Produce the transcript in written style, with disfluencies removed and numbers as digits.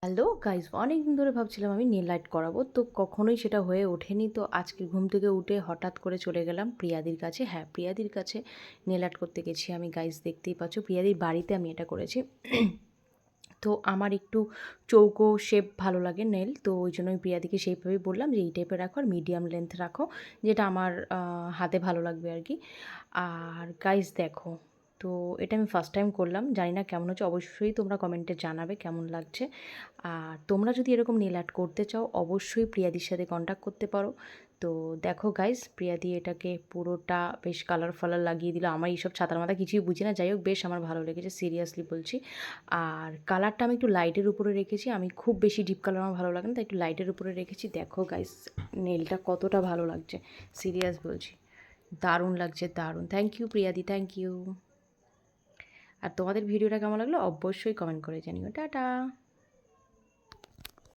Hello guys, অনেক দিন ধরে ভাবছিলাম আমি নেল আর্ট করাবো, তো কখনোই সেটা হয়ে ওঠেনি। তো আজকে ঘুম থেকে উঠে হঠাৎ করে চলে গেলাম প্রিয়াদির কাছে। হ্যাঁ, প্রিয়াদির কাছে নেল আর্ট করতে গেছি আমি। গাইস দেখতেই পাচ্ছ, প্রিয়াদির বাড়িতে আমি এটা করেছি। তো আমার একটু চৌকো শেপ ভালো লাগে নেল, তো ওই জন্য আমি প্রিয়াদিকে সেইভাবেই বললাম যে এই টাইপের রাখো আর মিডিয়াম লেন্থ রাখো, যেটা আমার হাতে ভালো লাগবে আর কি। আর গাইস দেখো, তো এটা আমি ফার্স্ট টাইম করলাম, জানি না কেমন হচ্ছে, অবশ্যই তোমরা কমেন্টে জানাবে কেমন লাগছে। আর তোমরা যদি এরকম নেল আর্ট করতে চাও অবশ্যই প্রিয়াদির সাথে কন্ট্যাক্ট করতে পারো। তো দেখো গাইস, প্রিয়াদি এটাকে পুরোটা বেশ কালার ফালার লাগিয়ে দিল। আমার এইসব ছাতার মাথা কিছুই বুঝি না, যাই হোক বেশ আমার ভালো লেগেছে, সিরিয়াসলি বলছি। আর কালারটা আমি একটু লাইটের উপরে রেখেছি, আমি খুব বেশি ডিপ কালার আমার ভালো লাগে না, তাই একটু লাইটের উপরে রেখেছি। দেখো গাইস, নেলটা কতটা ভালো লাগছে, সিরিয়াস বলছি, দারুণ লাগছে, দারুণ। Thank you Priyadi, thank you. আর তোমাদের ভিডিওটা কেমন লাগলো অবশ্যই কমেন্ট করে জানিও। টাটা।